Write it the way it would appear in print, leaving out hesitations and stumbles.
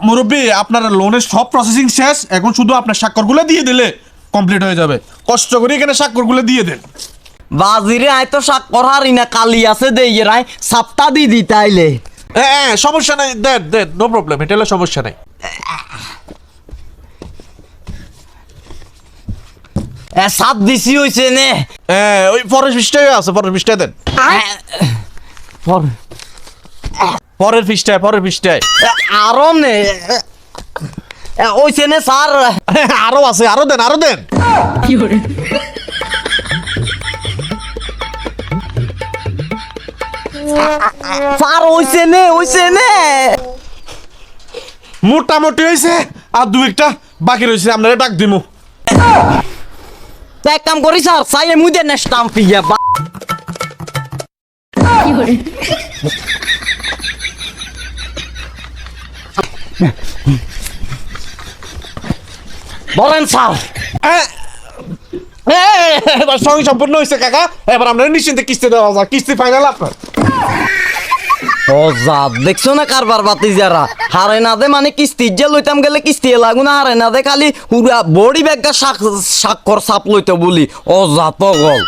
মুরব্বী আপনার লোনের সব প্রসেসিং শেষ, এখন শুধু আপনার স্বাক্ষরগুলো দিয়ে দিলে কমপ্লিট হয়ে যাবে। কষ্ট করে এখানে স্বাক্ষরগুলো দিয়ে দেন। বাজিরে আয় তো স্বাক্ষর হারি না, কালি আছে দেই রায় সাপটা দি দি তাইলে। হ্যাঁ সমস্যা নাই, দেন দেন, নো প্রবলেম, এটা হলো সমস্যা নাই। সাপ দিছি হইছে নে। হ্যাঁ ওই পরের পৃষ্ঠায় আছে, পরের পৃষ্ঠায় দেন। পরের পৃষ্ঠায় আরো নে ওইছে নে স্যার। আরো আছে, আরো দেন। স্যার ওইছে নে মোটামুটি হয়েছে, আর দু একটা বাকি রয়েছে, আপনারা ডাক দিমু। এক কাম করি স্যার, চাই মুই দেন স্টাম্প ইয়া বলেন স্যার। এবার সঙ্গে সম্পূর্ণ হয়েছে কাকা, এবার আমরা নিশ্চিন্তে কিস্তি দেওয়া যায়, কিস্তি ফাইনাল আপনার। ও যা দেখছো না কারবার বাতি যারা হারে না দে মানে কিস্তি যে লইতাম গেলে কিস্তি লাগু না, হারে না দে খালি পুরা বডি ব্যাগটা স্বাক্ষর সাপ লইতে বলি। ও যা তো গল